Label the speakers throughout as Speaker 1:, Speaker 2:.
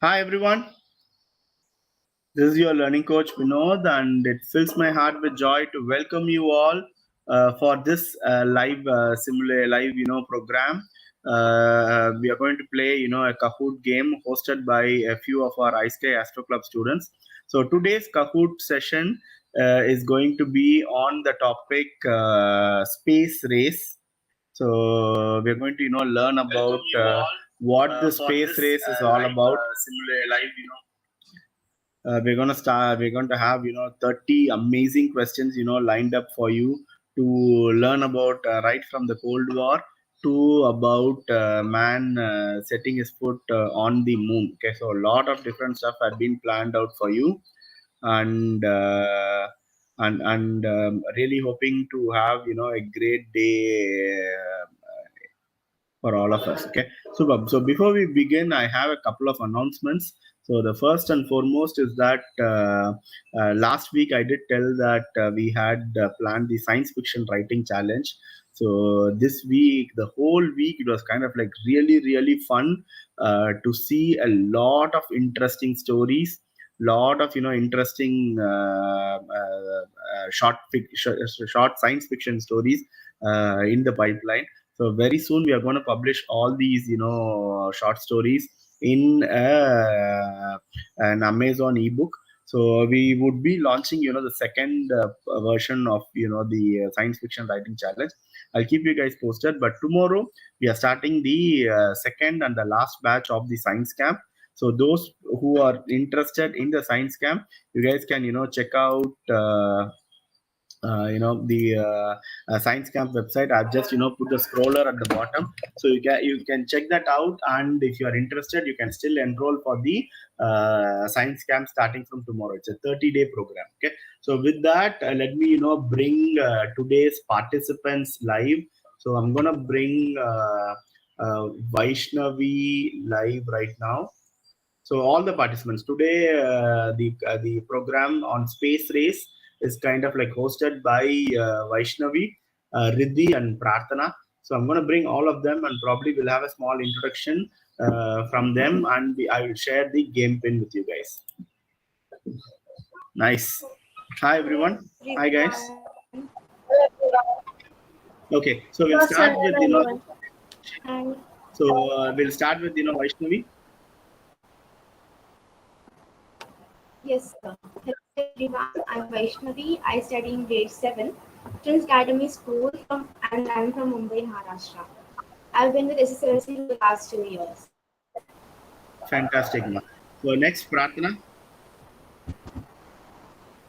Speaker 1: Hi everyone, this is your learning coach Vinod, and it fills my heart with joy to welcome you all for this live program. We are going to play a Kahoot game hosted by a few of our iSKY Astro Club students. So today's Kahoot session is going to be on the topic space race. So we are going to learn about what the space race is all about. We're going to have 30 amazing questions lined up for you to learn about right from the Cold War to about man setting his foot on the moon. Okay, so a lot of different stuff had been planned out for you, and really hoping to have a great day for all of us. Okay, so before we begin, I have a couple of announcements. So the first and foremost is that last week I did tell that we had planned the science fiction writing challenge. So this week, the whole week, it was kind of like really fun to see a lot of interesting stories, lot of interesting short science fiction stories in the pipeline. So very soon we are going to publish all these, short stories in an Amazon ebook. So we would be launching, the second version of, the science fiction writing challenge. I'll keep you guys posted. But tomorrow we are starting the second and the last batch of the science camp. So those who are interested in the science camp, you guys can, check out. The science camp website. I've just put the scroller at the bottom, so you can check that out, and if you are interested you can still enroll for the science camp starting from tomorrow. It's a 30-day program. Okay, so with that, let me bring today's participants live. So I'm gonna bring Vaishnavi live right now. So all the participants today, the program on space race is kind of like hosted by Vaishnavi, Riddhi, and Prarthana. So I'm going to bring all of them, and probably we'll have a small introduction from them, and I will share the game pin with you guys. Nice. Hi everyone. Hi guys. Okay, so we'll start with we'll start with Vaishnavi.
Speaker 2: Yes, sir. Hello everyone, I'm Vaishnavi. I study in grade 7, Prince Academy School and I'm from Mumbai, Maharashtra. I've been with SSLC for the last 2 years.
Speaker 1: Fantastic, ma. So next, Prarthana.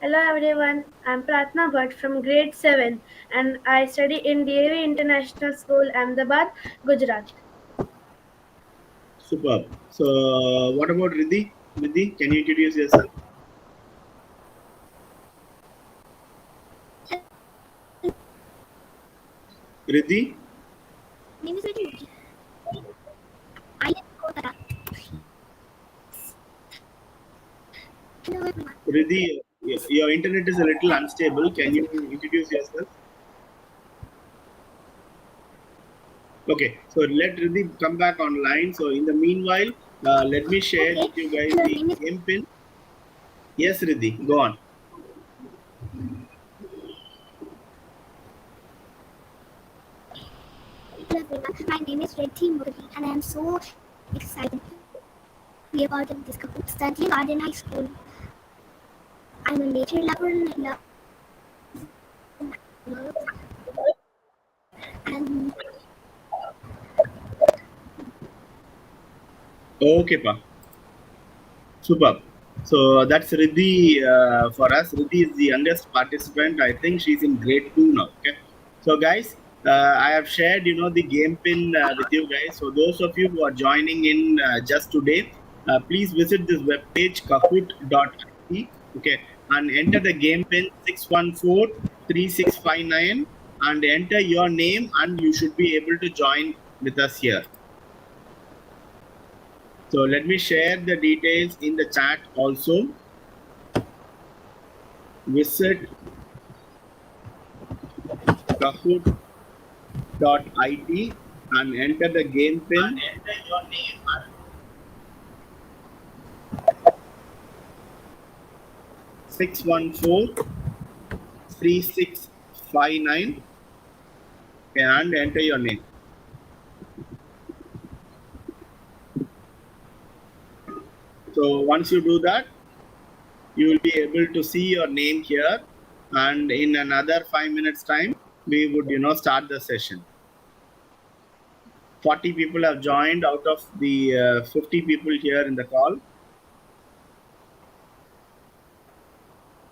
Speaker 3: Hello everyone, I'm Prarthana Bhatt from grade 7 and I study in DAV International School, Ahmedabad, Gujarat.
Speaker 1: Superb. So what about Riddhi? Riddhi, can you introduce yourself? Riddhi?
Speaker 4: Name is Riddhi. I live in Kolkata. Hello everyone.
Speaker 1: Riddhi, your internet is a little unstable. Can you introduce yourself? Okay, so let Riddhi come back online. So in the meanwhile, let me share with you guys the game pin. Yes, Riddhi, go on.
Speaker 4: Hello everyone. My name is Riddhi Mukherjee and I am so excited to be a part of this Kahoot. Studying art in high school. I'm a nature lover and I love and
Speaker 1: Okay, pa. Superb. So that's Riddhi for us. Riddhi is the youngest participant. I think she's in grade 2 now. Okay. So guys, I have shared the game pin with you guys. So those of you who are joining in just today, please visit this webpage kahoot.it. Okay, and enter the game pin 6143659 and enter your name, and you should be able to join with us here. So let me share the details in the chat also. Visit kahoot.it and enter the game pin 614 3659 and enter your name. So once you do that, you will be able to see your name here, and in another 5 minutes time, we would start the session. 40 people have joined out of the 50 people here in the call.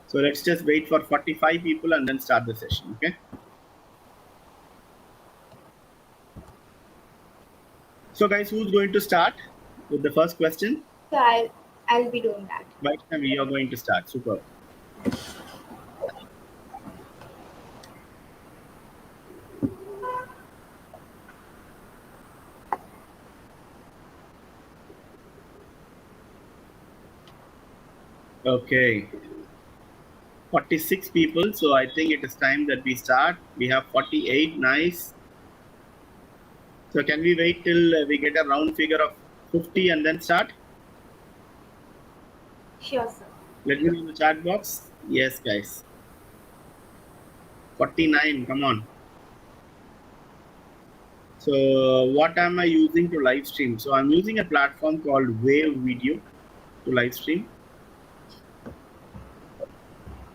Speaker 1: So let's just wait for 45 people and then start the session, okay? So guys, who's going to start with the first question?
Speaker 2: So I'll be doing that.
Speaker 1: Vaishnavi, you're going to start. Super. Okay. 46 people. So I think it is time that we start. We have 48. Nice. So can we wait till we get a round figure of 50 and then start?
Speaker 2: Sure, sir.
Speaker 1: Let me know in the chat box. Yes, guys. 49. Come on. So what am I using to live stream? So I'm using a platform called Wave Video to live stream.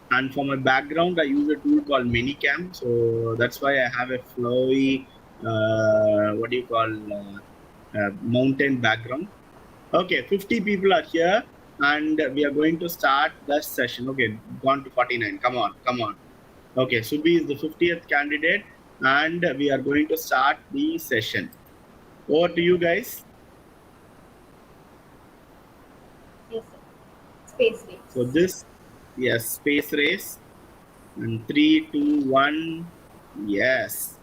Speaker 1: And for my background, I use a tool called Minicam. So that's why I have a flowy, mountain background. Okay, 50 people are here and we are going to start the session. Okay, gone to 49. Come on, come on. Okay, Subi is the 50th candidate and we are going to start the session. Over to you guys.
Speaker 2: Yes, sir. Space race.
Speaker 1: So this, yes, space race. And 3, 2, 1, yes.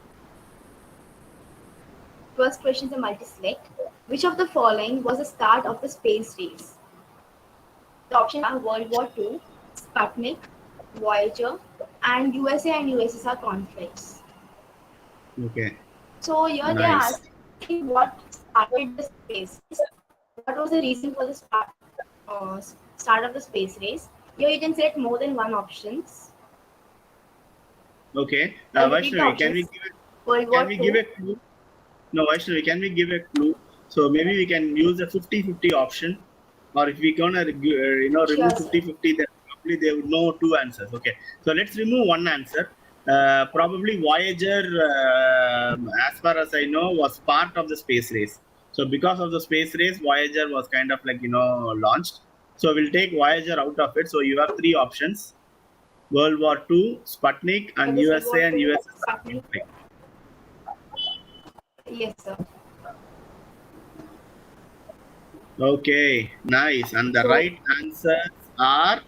Speaker 2: First question is a multi-select. Which of the following was the start of the space race? The options are World War II, Sputnik, Voyager, and USA and USSR conflicts.
Speaker 1: Okay.
Speaker 2: So here they are asking what started the space race. What was the reason for the start of the space race? Here you can select more than one options.
Speaker 1: Okay.
Speaker 2: I'll repeat the
Speaker 1: Vaishnavi, can
Speaker 2: options.
Speaker 1: we give a clue? No, Vaishnavi, can we give a clue? So maybe we can use a 50-50 option, or if we gonna remove
Speaker 2: Sure,
Speaker 1: 50-50, then probably they would know two answers. Okay. So let's remove one answer. Probably Voyager, as far as I know, was part of the space race. So because of the space race, Voyager was kind of like launched. So we'll take Voyager out of it. So you have three options: World War II, Sputnik, and
Speaker 2: Yes,
Speaker 1: USA and
Speaker 2: World War
Speaker 1: USSR
Speaker 2: II,
Speaker 1: conflict.
Speaker 2: Yes, sir.
Speaker 1: Okay, nice. And the right answers are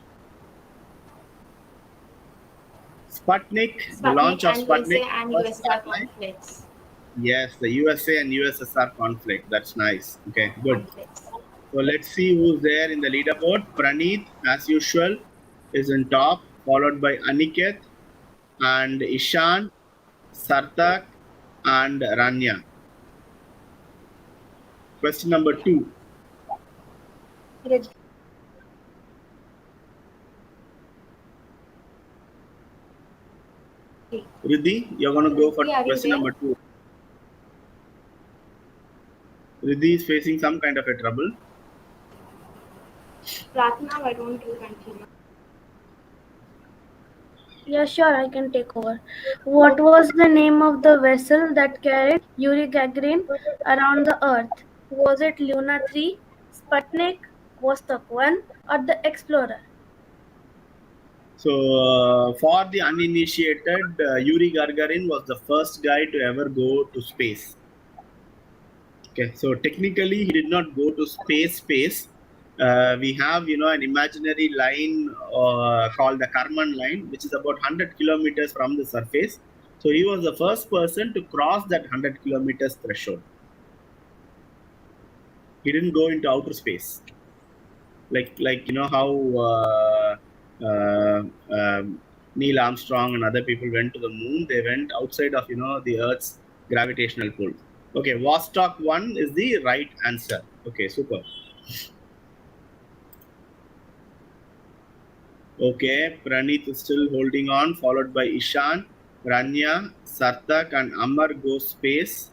Speaker 1: Sputnik, the launch of
Speaker 2: and
Speaker 1: Sputnik.
Speaker 2: USA and USSR conflicts.
Speaker 1: Yes, the USA and USSR conflict. That's nice. Okay, good.
Speaker 2: Conflicts.
Speaker 1: So let's see who's there in the leaderboard. Praneeth, as usual, is on top, followed by Aniket and Ishan, Sarthak, and Rania. Question number 2. Riddhi, you're going to go for question number 2. Riddhi is facing some kind of a trouble.
Speaker 2: Prarthana, why don't you continue?
Speaker 3: Yeah, sure, I can take over. What was the name of the vessel that carried Yuri Gagarin around the Earth? Was it Luna 3, Sputnik, Vostok 1, or the Explorer?
Speaker 1: So, for the uninitiated, Yuri Gagarin was the first guy to ever go to space. Okay, so technically he did not go to space. We have, an imaginary line called the Karman line, which is about 100 kilometers from the surface. So he was the first person to cross that 100 kilometers threshold. He didn't go into outer space, like how Neil Armstrong and other people went to the moon. They went outside of the Earth's gravitational pull. Okay, Vostok 1 is the right answer. Okay, super. Okay, Pranit is still holding on, followed by Ishan, Ranya, Sarthak, and Amar go space.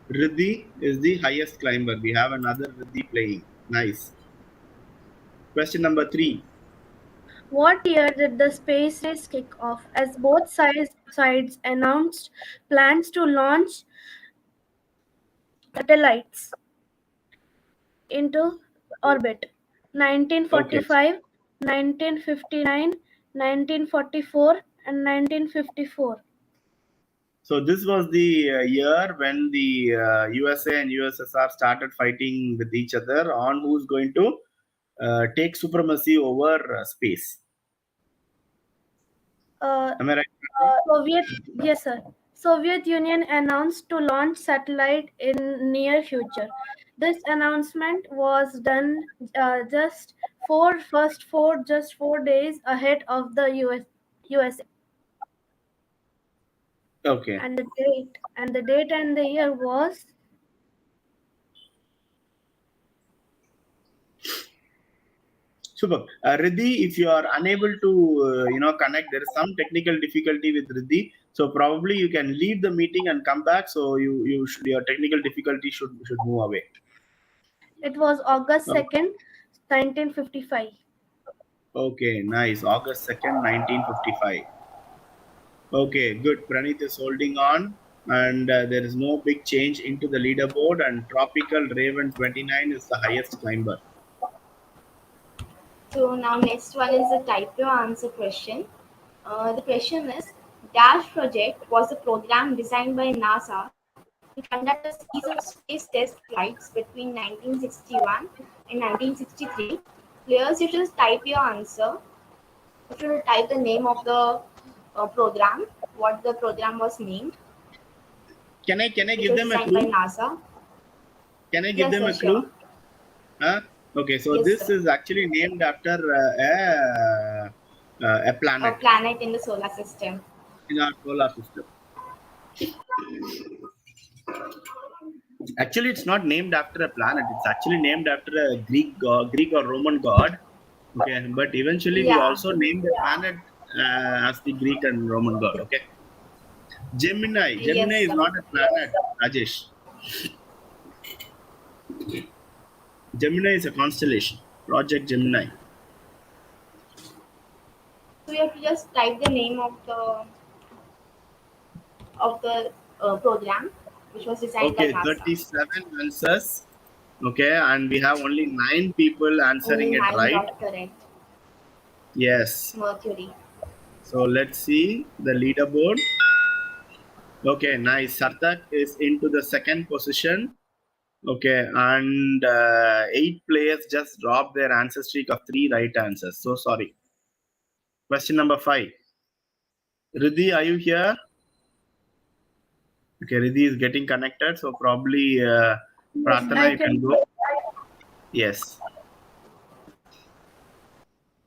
Speaker 1: Riddhi is the highest climber. We have another Riddhi playing. Nice. Question number 3.
Speaker 3: What year did the space race kick off as both sides announced plans to launch satellites into orbit?
Speaker 1: Okay.
Speaker 3: 1945, 1959, 1944, and 1954.
Speaker 1: So this was the year when the USA and USSR started fighting with each other on who's going to take supremacy over space.
Speaker 3: Uh,
Speaker 1: Am I right?
Speaker 3: Soviet, yes, sir. Soviet Union announced to launch satellite in near future. This announcement was done just 4 days ahead of the USA,
Speaker 1: Okay.
Speaker 3: and the date and the year was
Speaker 1: Super. Riddhi, if you are unable to, connect, there is some technical difficulty with Riddhi. So probably you can leave the meeting and come back. So your technical difficulty should move away.
Speaker 3: it was August
Speaker 1: Oh,
Speaker 3: 2nd, 1955.
Speaker 1: okay, nice. August 2nd, 1955. Okay, good. Pranit is holding on, and there is no big change into the leaderboard. And Tropical Raven 29 is the highest climber.
Speaker 2: So now next one is the type your answer question. The question is, Dash project was a program designed by NASA to conduct a series of space test flights between 1961 and 1963. Players, you should type your answer. You should type the name of the program, what the program was named,
Speaker 1: Can I
Speaker 2: which
Speaker 1: give
Speaker 2: was
Speaker 1: them a
Speaker 2: designed by
Speaker 1: clue?
Speaker 2: NASA.
Speaker 1: Can I give
Speaker 2: Yes,
Speaker 1: them
Speaker 2: sir,
Speaker 1: a
Speaker 2: sure.
Speaker 1: clue? Huh? Okay, so
Speaker 2: Yes,
Speaker 1: this
Speaker 2: sir.
Speaker 1: is actually named after a
Speaker 2: A
Speaker 1: planet
Speaker 2: planet in the solar system.
Speaker 1: in our solar system. Actually, it's not named after a planet. It's actually named after a Greek or Roman god. Okay, but eventually we
Speaker 2: Yeah.
Speaker 1: also named the planet as the Greek and Roman god. Okay, Gemini.
Speaker 2: Yes,
Speaker 1: Gemini is
Speaker 2: sir.
Speaker 1: not a planet, Rajesh. Gemini is a constellation. Project Gemini.
Speaker 2: So you have to just type the name of the program, which was designed by
Speaker 1: Okay,
Speaker 2: NASA.
Speaker 1: 37 answers. Okay, and we have only 9 people
Speaker 2: Only
Speaker 1: answering it
Speaker 2: nine
Speaker 1: right.
Speaker 2: got correct.
Speaker 1: Yes.
Speaker 2: Mercury.
Speaker 1: So let's see the leaderboard. Okay, nice. Sarthak is into the second position. Okay, and 8 players just dropped their answer streak of 3 right answers. So sorry. Question number 5. Riddhi, are you here? Okay, Riddhi is getting connected. So probably
Speaker 3: Yes,
Speaker 1: Prarthana,
Speaker 3: I
Speaker 1: you
Speaker 3: can.
Speaker 1: can go. Yes.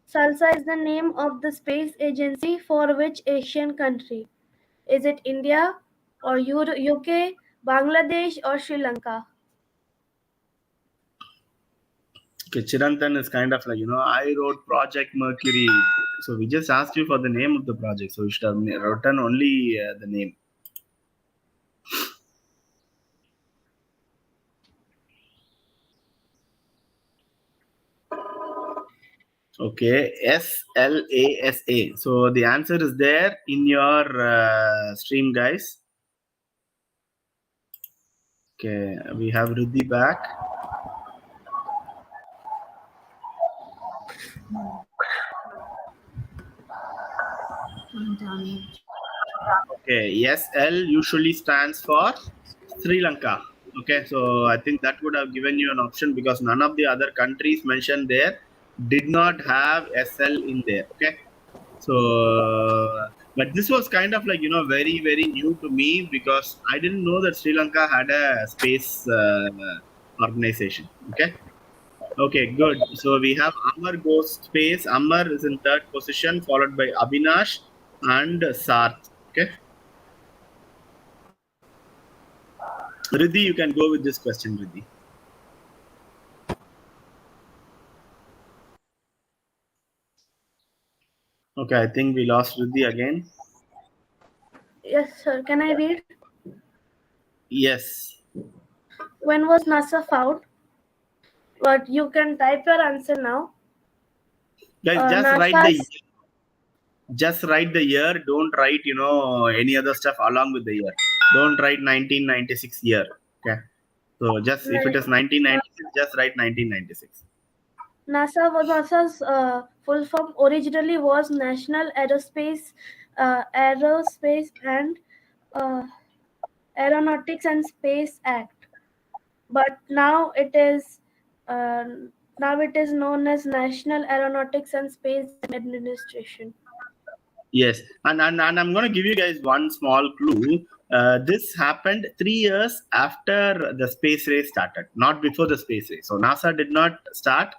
Speaker 3: Salsa is the name of the space agency for which Asian country? Is it India or UK, Bangladesh or Sri Lanka?
Speaker 1: Okay, Chirantan is kind of like, I wrote Project Mercury. So we just asked you for the name of the project. So you should have written only the name. Okay, SLASA. So the answer is there in your stream, guys. Okay, we have Riddhi back. Okay, SL usually stands for Sri Lanka. Okay, so I think that would have given you an option because none of the other countries mentioned there did not have SL in there. Okay, so but this was kind of like very very new to me because I didn't know that Sri Lanka had a space organization. Okay. Okay, good. So we have Amar goes space. Amar is in third position, followed by Abinash and Sarth. Okay. Riddhi, you can go with this question, Riddhi. Okay, I think we lost Riddhi again.
Speaker 3: Yes, sir. Can I read?
Speaker 1: Yes.
Speaker 3: When was NASA found? But you can type your answer now.
Speaker 1: Guys,
Speaker 3: NASA's
Speaker 1: just write the year. Don't write, any other stuff along with the year. Don't write 1996 year. Okay. So just if it is 1996, just write 1996.
Speaker 3: NASA's full form originally was National Aerospace and uh, Aeronautics and Space Act, but uh, now it is known as National Aeronautics and Space Administration.
Speaker 1: Yes, and I'm going to give you guys one small clue. This happened 3 years after the space race started, not before the space race. So NASA did not start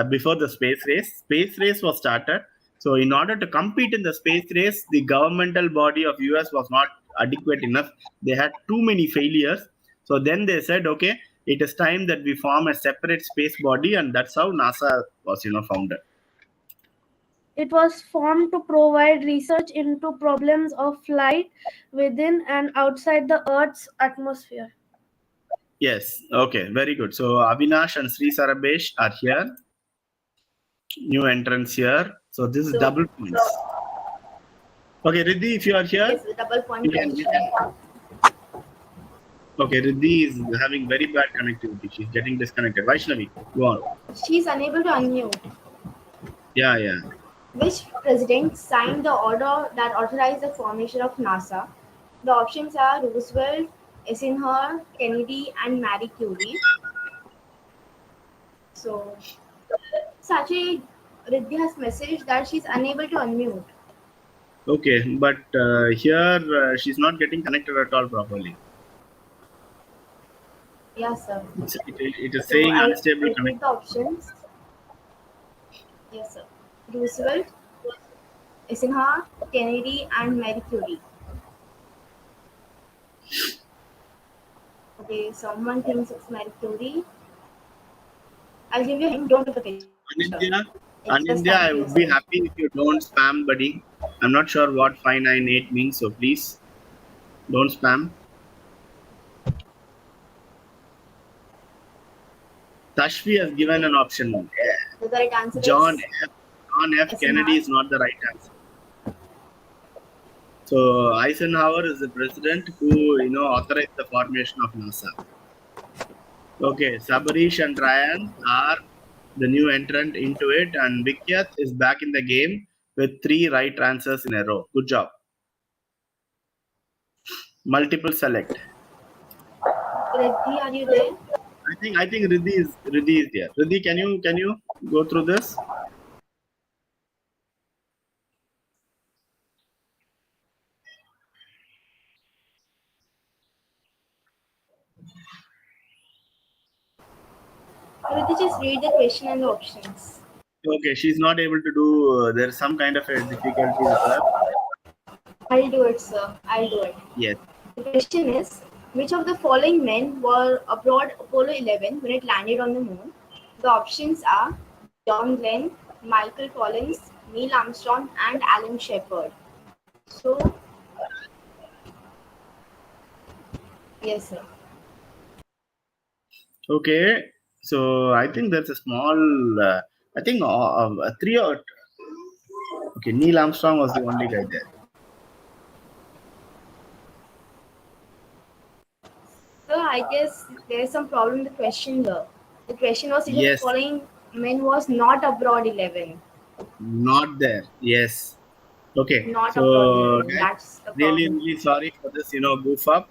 Speaker 1: before the space race. Space race was started. So in order to compete in the space race, the governmental body of US was not adequate enough. They had too many failures. So then they said, okay, it is time that we form a separate space body, and that's how NASA was, founded.
Speaker 3: It was formed to provide research into problems of flight within and outside the Earth's atmosphere.
Speaker 1: Yes. Okay. Very good. So Avinash and Sri Sarabesh are here. New entrants here. So this is
Speaker 2: So,
Speaker 1: double points. Okay, Riddhi, if you are here,
Speaker 2: yes, the double point
Speaker 1: you can.
Speaker 2: question.
Speaker 1: Okay, Riddhi is having very bad connectivity. She's getting disconnected. Vaishnavi, go on.
Speaker 2: She's unable to unmute.
Speaker 1: Yeah, yeah.
Speaker 2: Which president signed the order that authorized the formation of NASA? The options are Roosevelt, Eisenhower, Kennedy, and Marie Curie. So, Sachi Riddhi has messaged that she's unable to unmute.
Speaker 1: Okay, but here she's not getting connected at all properly.
Speaker 2: Yes, sir.
Speaker 1: It is
Speaker 2: So,
Speaker 1: saying
Speaker 2: I'll
Speaker 1: unstable
Speaker 2: repeat
Speaker 1: connection.
Speaker 2: the options. Yes, sir. Roosevelt, Eisenhower, Kennedy, and Marie Curie. Okay, someone thinks it's Marie Curie. I'll give you a hint. Don't look at the picture.
Speaker 1: Anindya,
Speaker 2: It's just
Speaker 1: Anindya, I would be
Speaker 2: confusing.
Speaker 1: happy if you don't spam, buddy. I'm not sure what 598 means, so please don't spam. Tashvi has given an option.
Speaker 2: The correct answer
Speaker 1: John
Speaker 2: is
Speaker 1: F. John F. Kennedy
Speaker 2: Eisenhower.
Speaker 1: is not the right answer. So Eisenhower is the president who authorized the formation of NASA. Okay, Sabarish and Ryan are the new entrant into it, and Vikyat is back in the game with 3 right answers in a row. Good job. Multiple select.
Speaker 2: Riddhi, are you there?
Speaker 1: I think Riddhi is there. Riddhi, can you go through this?
Speaker 2: Riddhi, just read the question and the options.
Speaker 1: Okay, she's not able to do. There's some kind of a difficulty with her.
Speaker 2: I'll do it, sir. I'll do it.
Speaker 1: Yes.
Speaker 2: The question is, which of the following men were aboard Apollo 11 when it landed on the moon? The options are John Glenn, Michael Collins, Neil Armstrong, and Alan Shepard. So, yes, sir.
Speaker 1: Okay, so I think there's a small. I think 3 or okay. Neil Armstrong was the only guy there.
Speaker 2: So, I guess there's some problem with the question here. The question was, which of the
Speaker 1: Yes,
Speaker 2: following men was not abroad 11?
Speaker 1: not there. Yes. Okay.
Speaker 2: Not abroad
Speaker 1: So
Speaker 2: 11.
Speaker 1: guys,
Speaker 2: That's the
Speaker 1: really,
Speaker 2: problem.
Speaker 1: really sorry for this. Goof up.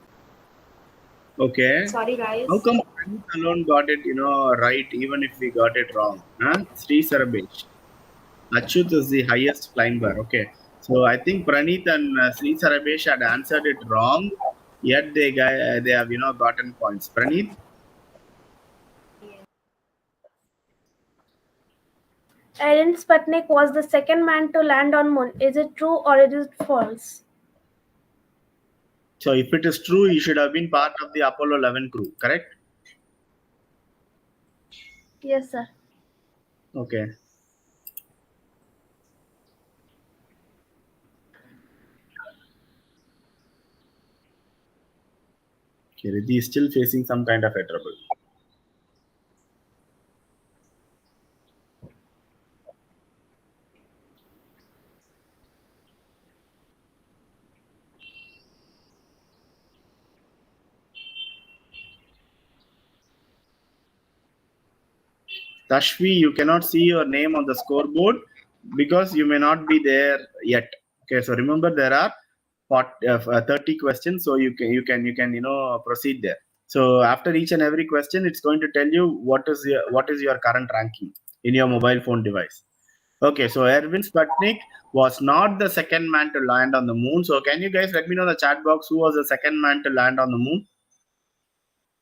Speaker 1: Okay.
Speaker 2: Sorry,
Speaker 1: How
Speaker 2: guys.
Speaker 1: come Pranit alone got it? Right, even if we got it wrong. Huh? Sri Sarabesh. Achyut is the highest climber. Okay. So I think Pranit and Sri Sarabesh had answered it wrong. Yet they have gotten points. Pranit.
Speaker 3: Aaron Sputnik was the second man to land on moon. Is it true or is it false?
Speaker 1: So if it is true, he should have been part of the Apollo 11 crew, correct?
Speaker 3: Yes, sir.
Speaker 1: Okay. Okay, Riddhi is still facing some kind of a trouble. Tashvi, you cannot see your name on the scoreboard because you may not be there yet. Okay, so remember there are 30 questions, so you can proceed there. So after each and every question, it's going to tell you what is your current ranking in your mobile phone device. Okay, so Erwin Sputnik was not the second man to land on the moon. So can you guys let me know in the chat box who was the second man to land on the moon?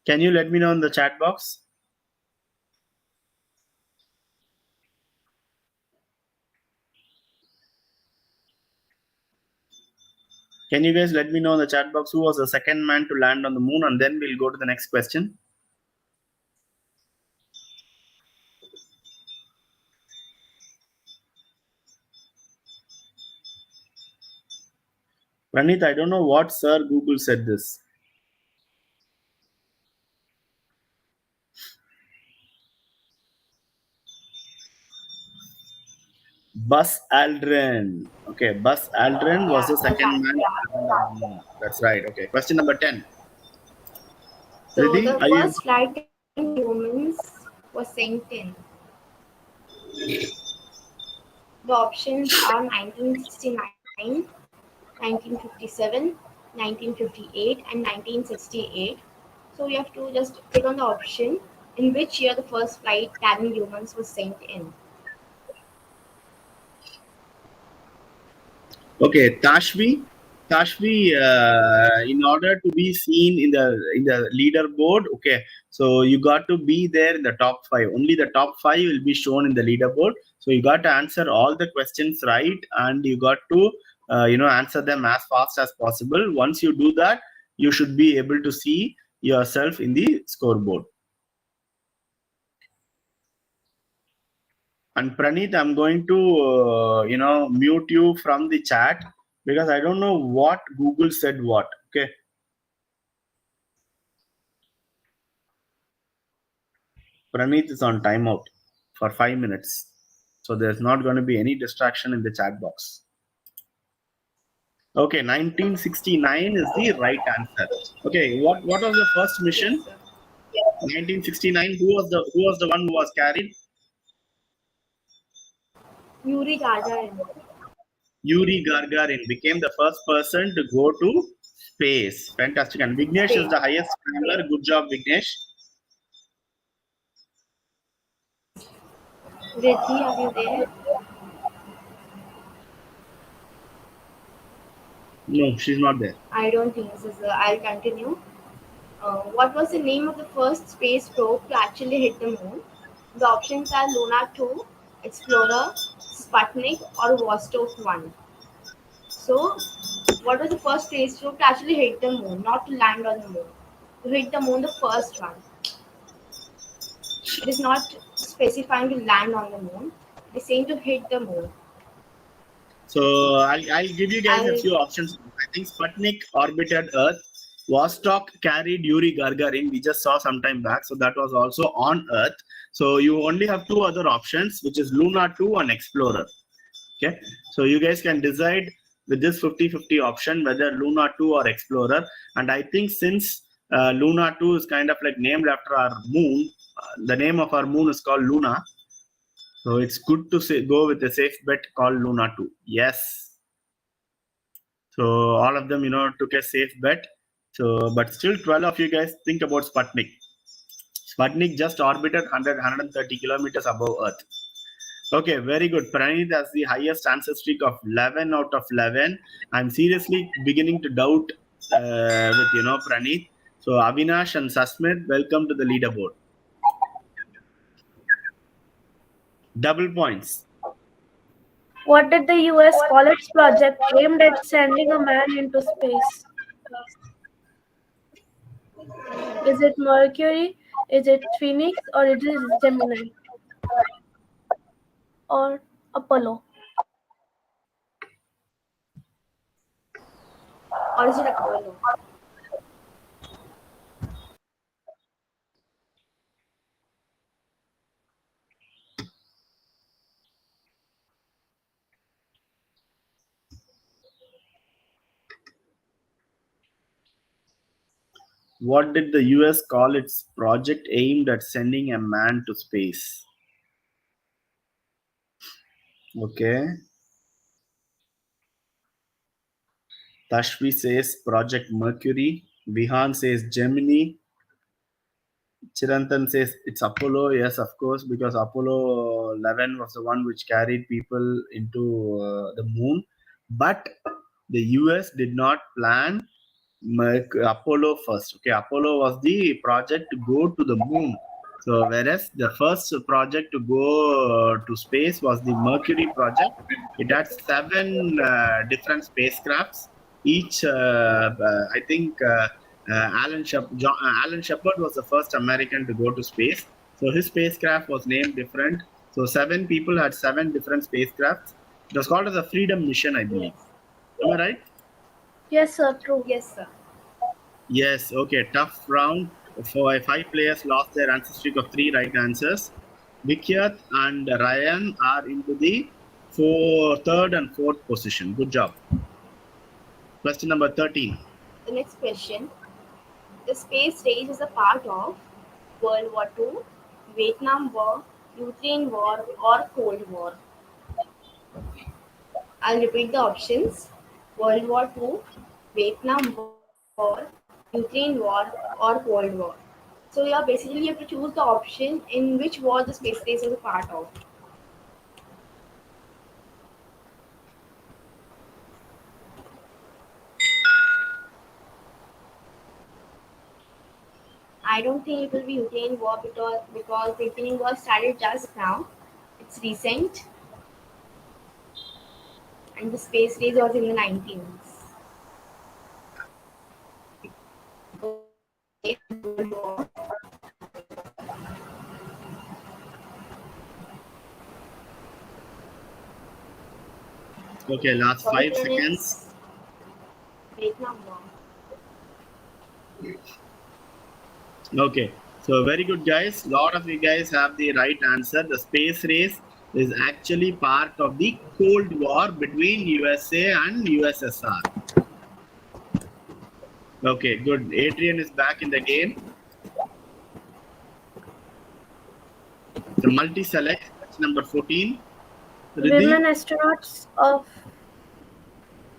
Speaker 1: Can you let me know in the chat box? Can you guys let me know in the chat box who was the second man to land on the moon, and then we'll go to the next question. Pranit, I don't know what Sir Google said this. Buzz Aldrin. Okay, Buzz Aldrin was the second man to land on the moon. That's right. Okay, question number 10.
Speaker 2: So
Speaker 1: Riddhi,
Speaker 2: the
Speaker 1: are you?
Speaker 2: first flight carrying humans was sent in. The options are 1969, 1957, 1958, and 1968. So we have to just click on the option in which year the first flight carrying humans was sent in.
Speaker 1: Okay, Tashvi. Tashvi, in order to be seen in the leaderboard, okay, so you got to be there in the top five. Only the top five will be shown in the leaderboard. So you got to answer all the questions right, and you got to answer them as fast as possible. Once you do that, you should be able to see yourself in the scoreboard. And Praneeth, I'm going to mute you from the chat because I don't know what Google said what. Okay. Praneeth is on timeout for 5 minutes. So there's not going to be any distraction in the chat box. Okay, 1969 is the right answer. Okay, what was the first mission?
Speaker 2: Yes, sir.
Speaker 1: 1969. Who was the one who was carried?
Speaker 2: Yuri Gagarin.
Speaker 1: Yuri Gagarin became the first person to go to space. Fantastic. And Vignesh is
Speaker 2: Space.
Speaker 1: the highest scrambler. Good job, Vignesh.
Speaker 2: Riddhi, are you there?
Speaker 1: No, she's not there.
Speaker 2: I don't think so, sir. I'll continue. What was the name of the first space probe to actually hit the moon? The options are Luna 2, Explorer, Sputnik, or Vostok 1. So, what was the first space probe to actually hit the moon, not to land on the moon? To hit the moon, the first one. It is not specifying to land on the moon. It is saying to hit the moon.
Speaker 1: So I'll give you guys a
Speaker 2: I'll
Speaker 1: few options. I think Sputnik orbited Earth. Vostok carried Yuri Gagarin. We just saw some time back. So that was also on Earth. So you only have two other options, which is Luna 2 and Explorer. Okay. So you guys can decide with this 50-50 option whether Luna 2 or Explorer. And I think since Luna 2 is kind of like named after our moon, the name of our moon is called Luna. So it's good to go with a safe bet called Luna 2. Yes. So all of them, took a safe bet. So, but still 12 of you guys think about Sputnik. Sputnik just orbited 130 kilometers above Earth. Okay, very good. Praneeth has the highest answer streak of 11 out of 11. I'm seriously beginning to doubt with, Praneeth. So Avinash and Sasmit, welcome to the leaderboard. Double points.
Speaker 3: What did the US call its project aimed at sending a man into space? Is it Mercury? Is it Phoenix? Or is it Gemini? Or Apollo?
Speaker 2: or is it Apollo?
Speaker 1: What did the US call its project aimed at sending a man to space? Okay. Tashvi says Project Mercury. Vihan says Gemini. Chirantan says it's Apollo. Yes, of course, because Apollo 11 was the one which carried people into the moon. But the US did not plan Apollo first. Okay, Apollo was the project to go to the moon. So, whereas the first project to go to space was the Mercury project, it had seven different spacecrafts. Each, I think, Alan Shepard was the first American to go to space. So, his spacecraft was named different. So, seven people had seven different spacecrafts. It was called as a Freedom Mission, I believe. Am I right?
Speaker 3: Yes, sir. True.
Speaker 2: Yes, sir.
Speaker 1: Yes, okay. Tough round. For five players lost their answer streak of three right answers. Vikyat and Ryan are into the third and fourth position. Good job. Question number 13.
Speaker 2: The next question. The space race is a part of World War II, Vietnam War, Ukraine War, or Cold War. I'll repeat the options. World War II, Vietnam War, Ukraine War, or Cold War. So basically you have to choose the option in which war the space race is a part of. I don't think it will be Ukraine War because the Ukraine War started just now. It's recent, and the space race was in the 19s. World War.
Speaker 1: Okay, last 5 seconds.
Speaker 2: It's Vietnam War.
Speaker 1: Okay, so very good, guys. A lot of you guys have the right answer. The space race is actually part of the Cold War between USA and USSR. Okay, good. Adrian is back in the game. The multi-select, that's number 14. Riddhi?
Speaker 3: Women astronauts of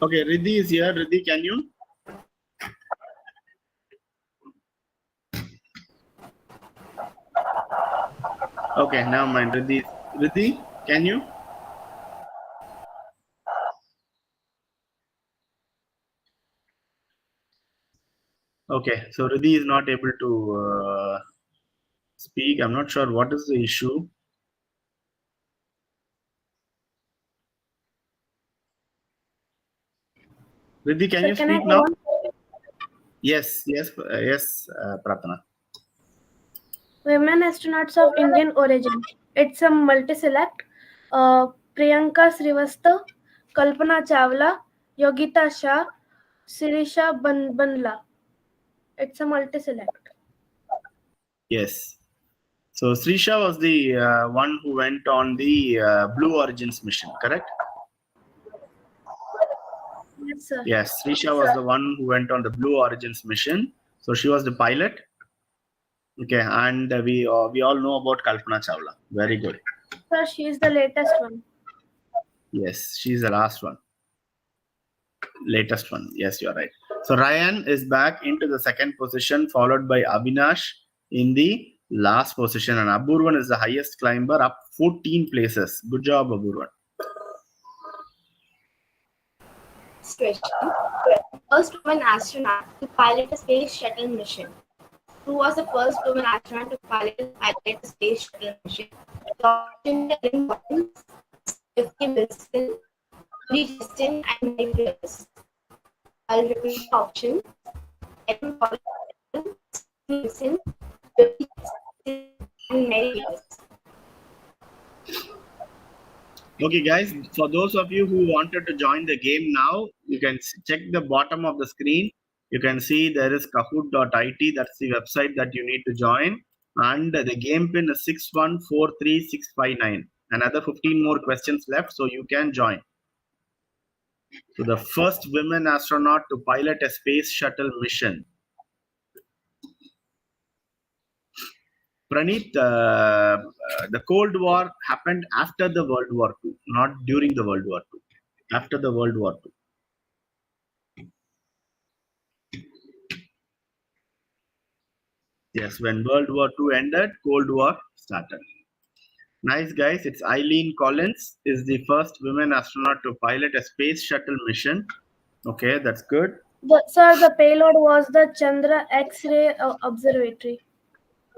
Speaker 1: Okay, Riddhi is here. Riddhi, can you? Okay, never mind. Riddhi, can you? Okay, so Riddhi is not able to speak. I'm not sure what is the issue. Riddhi, can
Speaker 3: So
Speaker 1: you
Speaker 3: can I
Speaker 1: speak
Speaker 3: go
Speaker 1: now?
Speaker 3: on?
Speaker 1: Yes, Prarthana.
Speaker 3: Women astronauts of Indian origin. It's a multi-select. Priyanka Srivastava, Kalpana Chawla, Yogita Shah, Sirisha Banla. It's a multi-select.
Speaker 1: Yes. So Srisha was the one who went on the Blue Origins mission, correct?
Speaker 3: Yes, sir.
Speaker 1: Yes, Srisha was the one who went on the Blue Origins mission. So she was the pilot. Okay, and we all know about Kalpana Chawla. Very good.
Speaker 3: Sir, she is the latest one.
Speaker 1: Yes, she's the last one. Latest one. Yes, you're right. So Ryan is back into the second position, followed by Avinash in the last position. And Aburvan is the highest climber, up 14 places. Good job, Aburvan.
Speaker 2: Next question. First woman astronaut to pilot a space shuttle mission. Who was the first woman astronaut to pilot a space shuttle mission? The options are Ellen Collins, Sophie Wilson, Lee Justin, and Mary Pierce. I'll repeat the options. Ellen Collins, Wilson, Sophie Justin, and Mary Pierce.
Speaker 1: Okay, guys, for those of you who wanted to join the game now, you can check the bottom of the screen. You can see there is kahoot.it. That's the website that you need to join. And the game pin is 6143659. Another 15 more questions left, so you can join. So the first women astronaut to pilot a space shuttle mission. Praneeth, the Cold War happened after the World War II, not during the World War II. After the World War II. Yes, when World War II ended, Cold War started. Nice guys, it's Eileen Collins is the first women astronaut to pilot a space shuttle mission. Okay, that's good.
Speaker 3: Sir, the payload was the Chandra X-ray Observatory.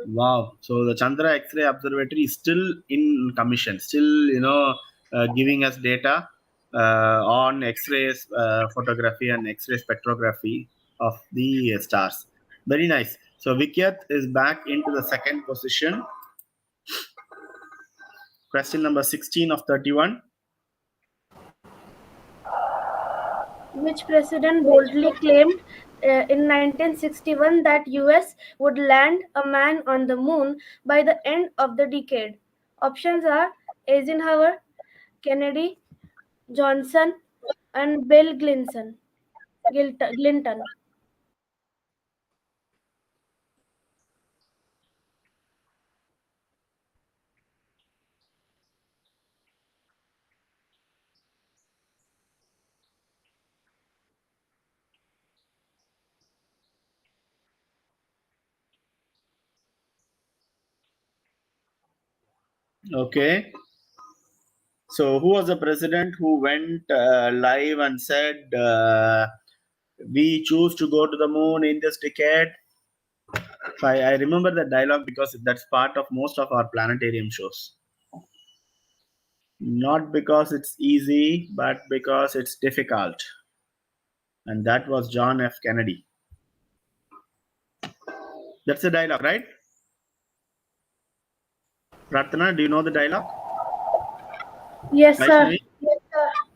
Speaker 1: Wow. So the Chandra X-ray Observatory is still in commission, still giving us data on X-rays photography and X-ray spectrography of the stars. Very nice. So Vikyat is back into the second position. Question number 16 of 31.
Speaker 3: Which president boldly claimed in 1961 that US would land a man on the moon by the end of the decade? Options are Eisenhower, Kennedy, Johnson, and Bill Clinton.
Speaker 1: Okay. So who was the president who went live and said, we choose to go to the moon in this decade? So I remember that dialogue because that's part of most of our planetarium shows. Not because it's easy, but because it's difficult. And that was John F. Kennedy. That's the dialogue, right? Prarthana, do you know the dialogue?
Speaker 3: Yes, sir.
Speaker 1: Vaishnavi?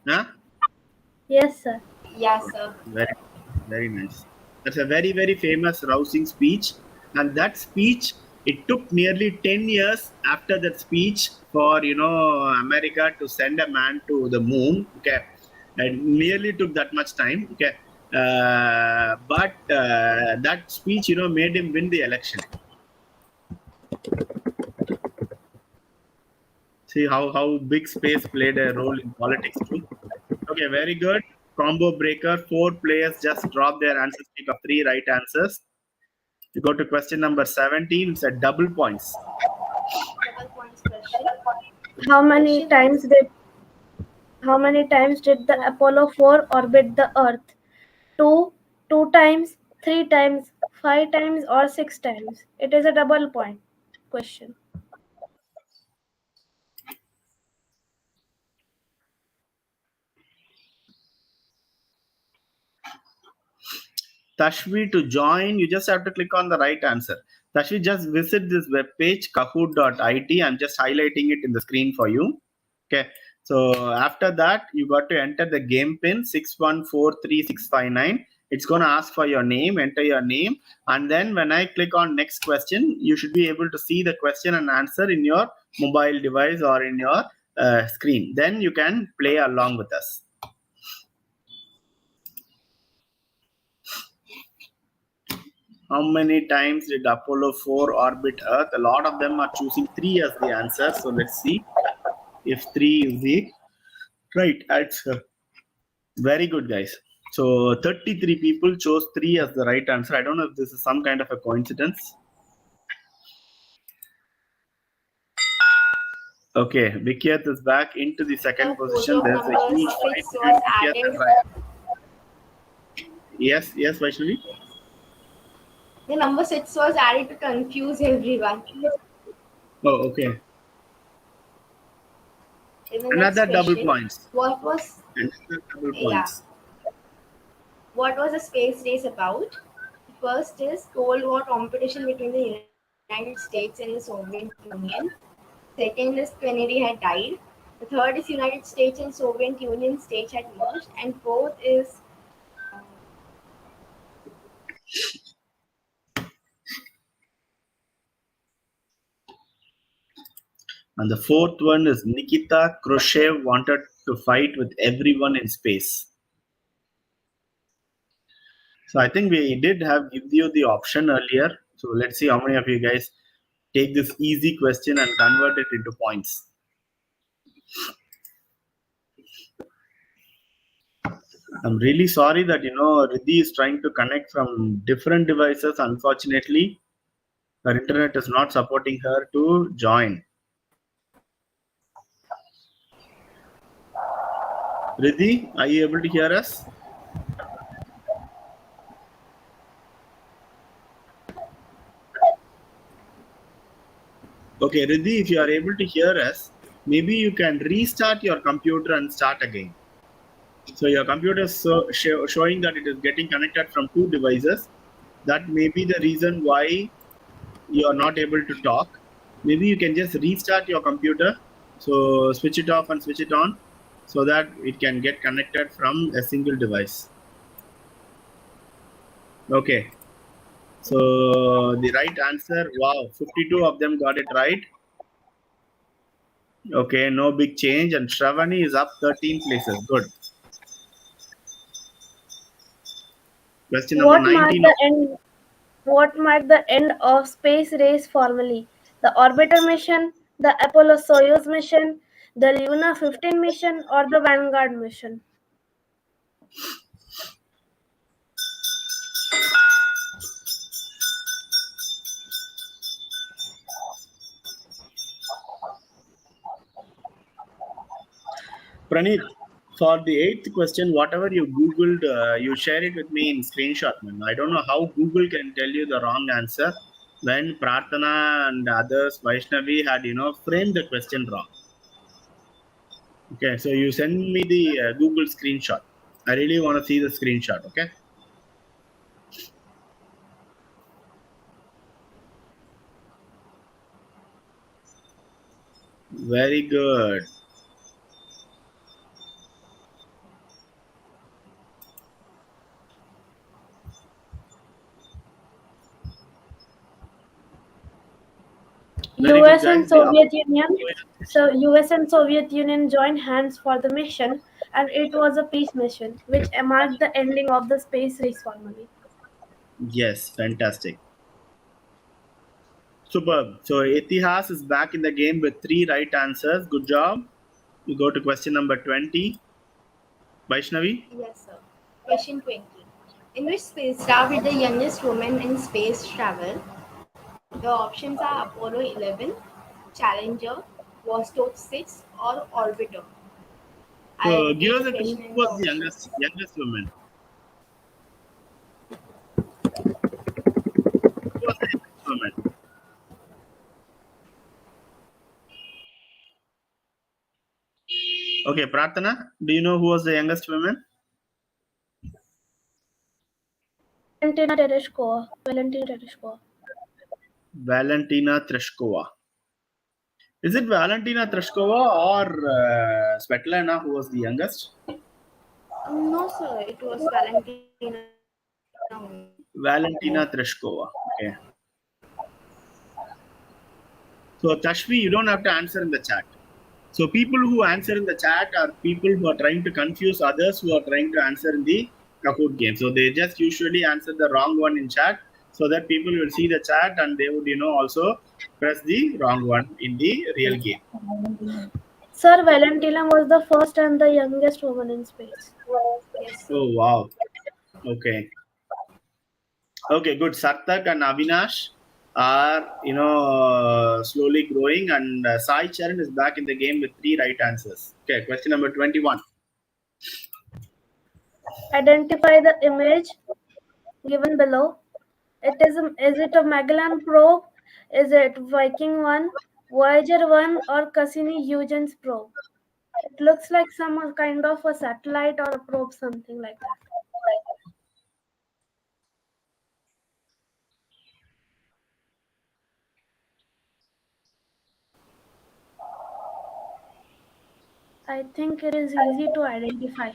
Speaker 1: Huh?
Speaker 3: Yes, sir.
Speaker 2: Yes, sir.
Speaker 1: Very, very nice. That's a very, very famous, rousing speech. And that speech, it took nearly 10 years after that speech for, America to send a man to the moon. Okay. It nearly took that much time. Okay. But that speech, made him win the election. See how big space played a role in politics too. Okay, very good. Combo breaker. 4 players just dropped their answers of 3 right answers. You go to question number 17. It's a double points.
Speaker 2: Double points question.
Speaker 3: How many times did the Apollo 4 orbit the Earth? 2, 2 times, 3 times, 5 times, or 6 times? It is a double point question.
Speaker 1: Tashvi, to join, you just have to click on the right answer. Tashvi, just visit this webpage, kahoot.it. I'm just highlighting it in the screen for you. Okay. So after that, you got to enter the game pin 6143659. It's going to ask for your name, enter your name. And then when I click on next question, you should be able to see the question and answer in your mobile device or in your screen. Then you can play along with us. How many times did Apollo 4 orbit Earth? A lot of them are choosing 3 as the answer. So let's see if 3 is the right answer. Very good, guys. So 33 people chose 3 as the right answer. I don't know if this is some kind of a coincidence. Okay, Vikyat is back into the second position. There's a huge fight.
Speaker 2: Was added.
Speaker 1: Yes, Vaishnavi.
Speaker 2: The number 6 was added to confuse everyone.
Speaker 1: Oh, okay. Another double points.
Speaker 2: What was
Speaker 1: Another double points.
Speaker 2: What was the space race about? First is Cold War competition between the United States and the Soviet Union. Second is Kennedy had died. The third is United States and Soviet Union states had merged. And fourth is
Speaker 1: and the fourth one is Nikita Khrushchev wanted to fight with everyone in space. So I think we did have give you the option earlier. So let's see how many of you guys take this easy question and convert it into points. I'm really sorry that Riddhi is trying to connect from different devices. Unfortunately, her internet is not supporting her to join. Riddhi, are you able to hear us? Okay, Riddhi, if you are able to hear us, maybe you can restart your computer and start again. So your computer is showing that it is getting connected from two devices. That may be the reason why you are not able to talk. Maybe you can just restart your computer. So switch it off and switch it on so that it can get connected from a single device. Okay. So the right answer, wow, 52 of them got it right. Okay, no big change. And Shravani is up 13 places. Good. Question number
Speaker 3: What marked
Speaker 1: 19.
Speaker 3: the end? What marked the end of space race formally? The orbiter mission, the Apollo-Soyuz mission, the Luna 15 mission, or the Vanguard mission?
Speaker 1: Praneeth, for the eighth question, whatever you Googled, you share it with me in screenshot, man. I don't know how Google can tell you the wrong answer when Prarthana and others, Vaishnavi, had, framed the question wrong. Okay, so you send me the Google screenshot. I really want to see the screenshot, okay? Very good. Very good,
Speaker 3: US and
Speaker 1: guys. The
Speaker 3: Soviet Union. So US and Soviet Union joined hands for the mission, and it was a peace mission, which marked the ending of the space race formally.
Speaker 1: yes, fantastic. Superb. So Etihas is back in the game with 3 right answers. Good job. We go to question number 20. Vaishnavi?
Speaker 2: Yes, sir. Question 20. In which spacecraft did the youngest woman in space travel? The options are Apollo 11, Challenger, Vostok 6, or Orbiter. I
Speaker 1: So
Speaker 2: repeat
Speaker 1: give
Speaker 2: the
Speaker 1: us a clue.
Speaker 2: question
Speaker 1: Who
Speaker 2: in the
Speaker 1: was the
Speaker 2: options.
Speaker 1: youngest woman? Who was the youngest woman? Okay, Prarthana, do you know who was the youngest woman?
Speaker 3: Valentina Tereshkova. Valentina Tereshkova.
Speaker 1: Valentina Tereshkova. Is it Valentina Tereshkova or Svetlana who was the youngest?
Speaker 2: No, sir. It was Valentina only.
Speaker 1: Valentina Tereshkova. Okay. So Tashvi, you don't have to answer in the chat. So people who answer in the chat are people who are trying to confuse others who are trying to answer in the Kahoot game. So they just usually answer the wrong one in chat so that people will see the chat and they would, also press the wrong one in the real game.
Speaker 3: Sir, Valentina was the first and the youngest woman in space.
Speaker 2: Yes, sir.
Speaker 1: Oh, wow. Okay. Okay, good. Sarthak and Avinash are, slowly growing, and Sai Charan is back in the game with 3 right answers. Okay, question number 21.
Speaker 3: Identify the image given below. Is it a Magellan probe? Is it Viking 1, Voyager 1, or Cassini-Huygens probe? It looks like some kind of a satellite or a probe, something like that. I think it is easy to identify.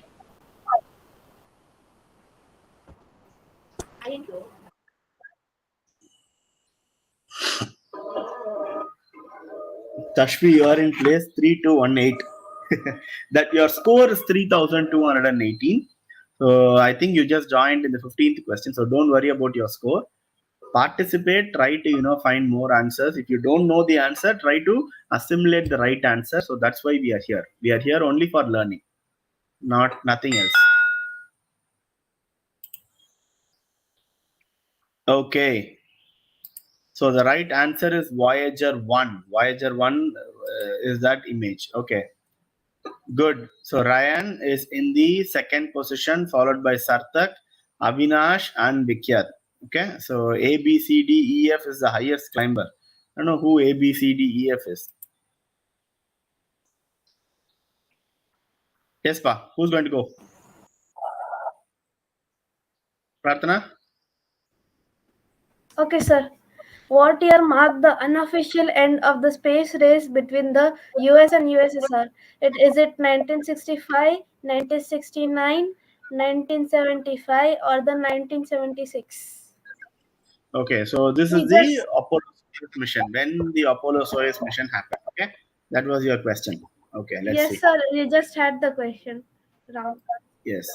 Speaker 2: I didn't know.
Speaker 1: Tashvi, you are in place 3218. That your score is 3218. So I think you just joined in the 15th question. So don't worry about your score. participate, try to find more answers. If you don't know the answer, try to assimilate the right answer. So that's why we are here. We are here only for learning, not nothing else. Okay. So the right answer is Voyager 1. Voyager 1 is that image. Okay. Good. So Ryan is in the second position, followed by Sarthak, Avinash, and Vikyat. Okay. So A, B, C, D, E, F is the highest climber. I don't know who A, B, C, D, E, F is. Yes, Pa. Who's going to go? Prarthana?
Speaker 3: Okay, sir. What year marked the unofficial end of the space race between the US and USSR? Is it 1965, 1969, 1975, or the 1976?
Speaker 1: Okay. So this
Speaker 3: We
Speaker 1: is the
Speaker 3: just
Speaker 1: Apollo Soyuz mission. When the Apollo Soyuz mission happened. Okay. That was your question. Okay. Let's
Speaker 3: yes,
Speaker 1: see.
Speaker 3: sir. We just had the question round.
Speaker 1: Yes.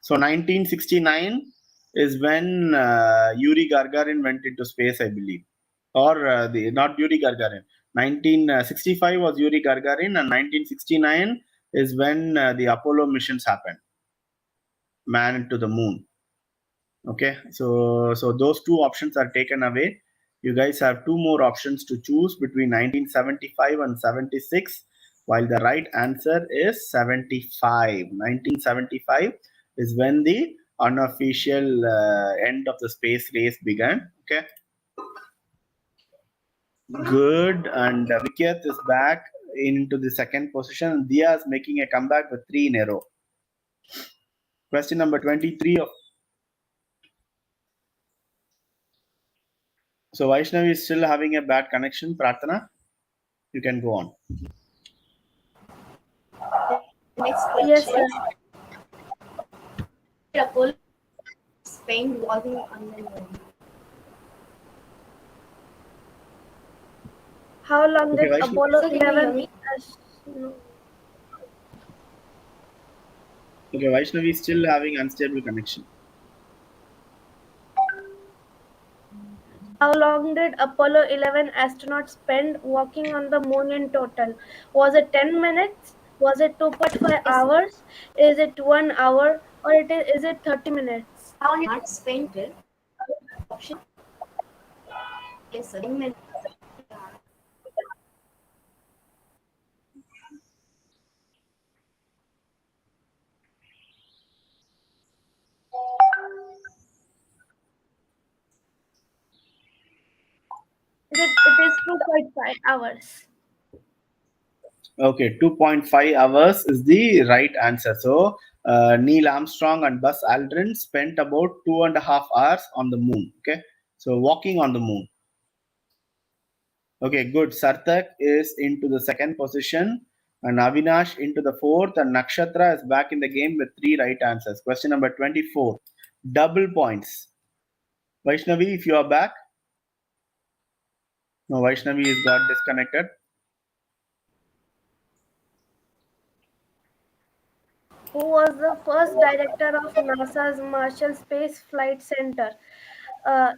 Speaker 1: So 1969 is when Yuri Gagarin went into space, I believe, or the not Yuri Gagarin. 1965 was Yuri Gagarin, and 1969 is when the Apollo missions happened, man to the moon. Okay, so those two options are taken away. You guys have two more options to choose between 1975 and 76, while the right answer is 75. 1975 is when the unofficial end of the space race began. Okay, good. And Vikyat is back into the second position. Dia is making a comeback with 3 in a row. Question number 23 of. So Vaishnavi is still having a bad connection. Prarthana, you can go on.
Speaker 2: Next
Speaker 3: Yes,
Speaker 2: question.
Speaker 3: sir.
Speaker 2: Apollo spent walking on the moon.
Speaker 3: How long
Speaker 1: Okay,
Speaker 3: did
Speaker 1: Vaishnavi.
Speaker 3: Apollo
Speaker 2: Sir, can you hear
Speaker 3: 11?
Speaker 2: me?
Speaker 3: No.
Speaker 1: Okay, Vaishnavi is still having unstable connection.
Speaker 3: How long did Apollo 11 astronauts spend walking on the moon in total? Was it 10 minutes? Was it 2.5
Speaker 2: Yes, sir.
Speaker 3: hours? Is it 1 hour? Or is it 30 minutes?
Speaker 2: How long did spent it? Option. Yes, sir. 10 minutes.
Speaker 3: It is 2.5 hours.
Speaker 1: Okay, 2.5 hours is the right answer. So Neil Armstrong and Buzz Aldrin spent about 2.5 hours on the moon. Okay, so walking on the moon. Okay, good. Sarthak is into the second position, and Avinash into the fourth, and Nakshatra is back in the game with 3 right answers. Question number 24. Double points. Vaishnavi, if you are back. No, Vaishnavi is got disconnected.
Speaker 3: Who was the first director of NASA's Marshall Space Flight Center?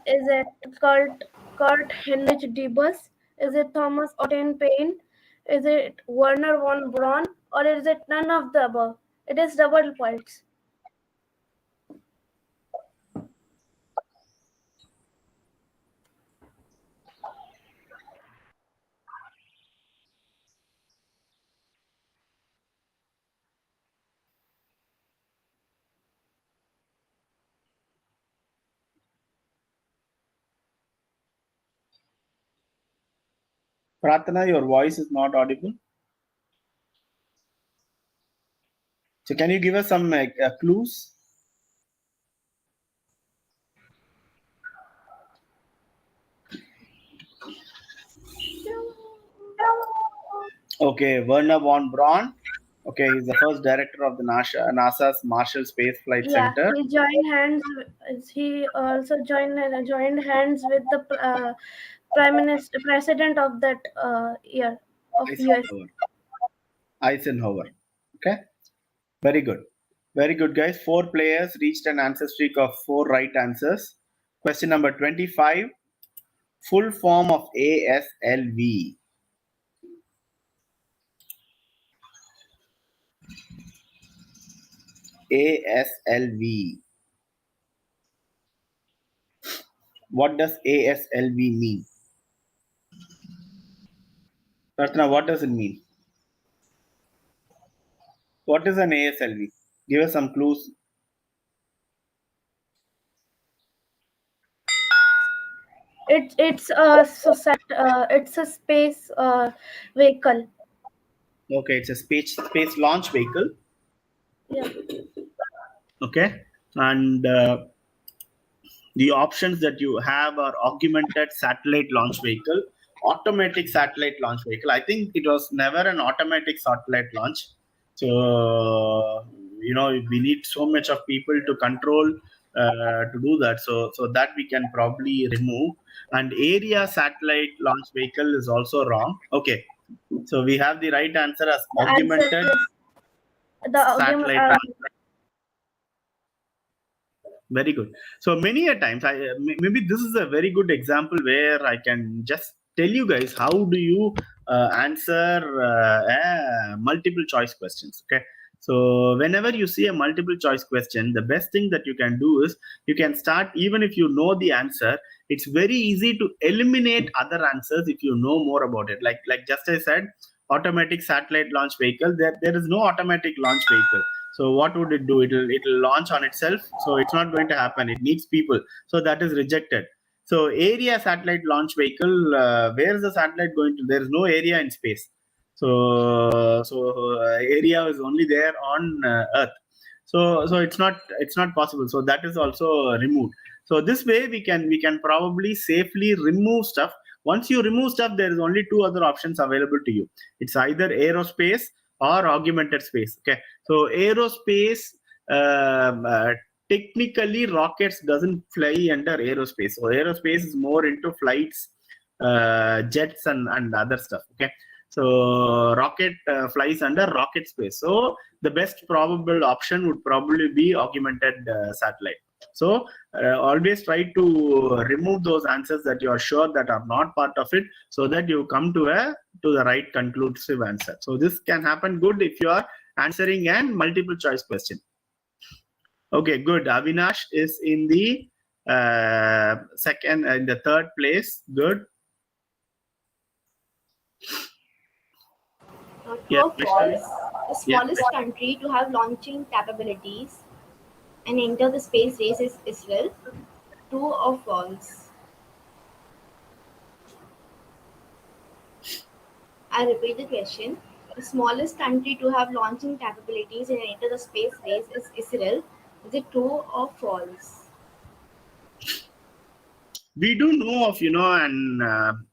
Speaker 3: Is it Kurt Heinrich Debus? Is it Thomas Otto Payne? Is it Werner von Braun? Or is it none of the above? It is double points.
Speaker 1: Pratana, your voice is not audible. So can you give us some clues? Okay, Werner von Braun. Okay, he's the first director of the NASA's Marshall Space Flight
Speaker 3: Yeah,
Speaker 1: Center.
Speaker 3: he joined hands. He also joined hands with the president of that year of US.
Speaker 1: Eisenhower. Eisenhower. Okay, very good. Very good, guys. 4 players reached an answer streak of 4 right answers. Question number 25. Full form of ASLV. ASLV. What does ASLV mean? Prarthana, what does it mean? What is an ASLV? Give us some clues.
Speaker 3: It's a space vehicle.
Speaker 1: Okay, it's a space launch vehicle.
Speaker 3: Yeah.
Speaker 1: Okay, and the options that you have are augmented satellite launch vehicle, automatic satellite launch vehicle. I think it was never an automatic satellite launch. So we need so much of people to control to do that. So that we can probably remove. And area satellite launch vehicle is also wrong. Okay, so we have the right answer as
Speaker 3: The answer
Speaker 1: augmented
Speaker 3: is the argument.
Speaker 1: satellite launch. Very good. So many a times, maybe this is a very good example where I can just tell you guys how do you answer multiple choice questions. Okay. So whenever you see a multiple choice question, the best thing that you can do is you can start, even if you know the answer, it's very easy to eliminate other answers if you know more about it. Like just I said, automatic satellite launch vehicle. There is no automatic launch vehicle. So what would it do? It'll launch on itself. So it's not going to happen. It needs people. So that is rejected. So area satellite launch vehicle. Where is the satellite going to? There is no area in space. So area is only there on Earth. So it's not possible. So that is also removed. So this way we can probably safely remove stuff. Once you remove stuff, there is only 2 other options available to you. It's either aerospace or augmented space. Okay, so aerospace, um, uh, technically rockets doesn't fly under aerospace. So aerospace is more into flights, jets and other stuff. Okay, so rocket flies under rocket space. So the best probable option would probably be augmented satellite. So always try to remove those answers that you are sure that are not part of it, so that you come to the right conclusive answer. So this can happen good if you are answering an multiple choice question. Okay, good. Avinash is in the in the third place. Good.
Speaker 2: True
Speaker 1: Yeah,
Speaker 2: or
Speaker 1: Vaishnavi?
Speaker 2: false? The
Speaker 1: Yeah.
Speaker 2: smallest country to have launching capabilities and enter the space race is Israel. True or false? I repeat the question. The smallest country to have launching capabilities and enter the space race is Israel. Is it true or false?
Speaker 1: We do know of an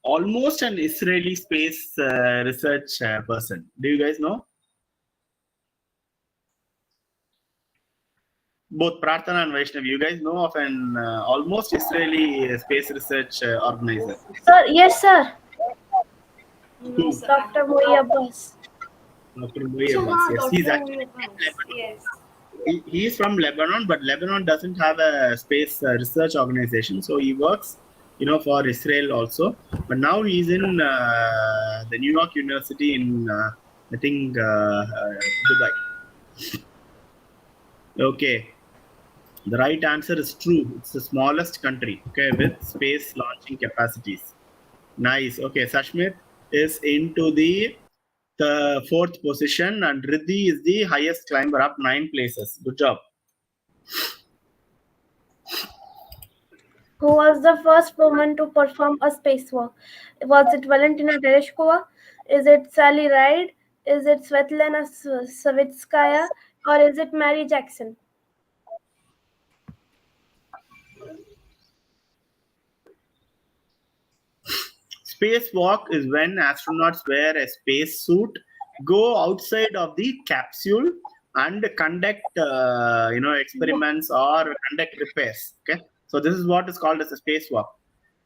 Speaker 1: almost an Israeli space research person. Do you guys know? Both Prarthana and Vaishnavi, you guys know of an almost Israeli space research organizer.
Speaker 3: Sir, yes, sir.
Speaker 2: No,
Speaker 1: Who?
Speaker 2: sir.
Speaker 3: Dr. Moy Abbas.
Speaker 1: Dr. Bui Abbas.
Speaker 2: Shaha,
Speaker 1: Yes, he's
Speaker 2: Dr.
Speaker 1: actually
Speaker 2: Muhammad. Yes.
Speaker 1: he is from Lebanon, but Lebanon doesn't have a space research organization, so he works, for Israel also. But now he's in the New York University in I think Dubai. Okay, the right answer is true. It's the smallest country, okay, with space launching capacities. Nice. Okay, Sashmit is into the 4th position, and Riddhi is the highest climber, up 9 places. Good job.
Speaker 3: Who was the first woman to perform a spacewalk? Was it Valentina Tereshkova? Is it Sally Ride? Is it Svetlana Savitskaya? Or is it Mary Jackson?
Speaker 1: Spacewalk is when astronauts wear a space suit, go outside of the capsule, and conduct experiments or conduct repairs. Okay, so this is what is called as a spacewalk.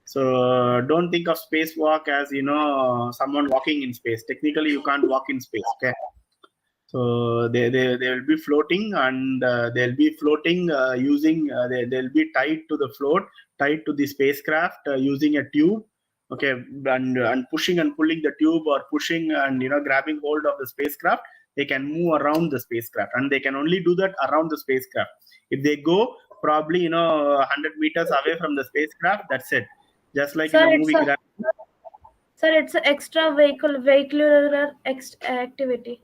Speaker 1: So don't think of spacewalk as someone walking in space. Technically, you can't walk in space. Okay, So they will be floating, and they'll be floating using they'll be tied to the float, tied to the spacecraft using a tube. Okay, and pushing and pulling the tube, or pushing and grabbing hold of the spacecraft, they can move around the spacecraft, and they can only do that around the spacecraft. If they go probably 100 meters away from the spacecraft, that's it. Just like in
Speaker 3: Sir,
Speaker 1: the
Speaker 3: it's
Speaker 1: movie
Speaker 3: a sir, it's an extra vehicular activity.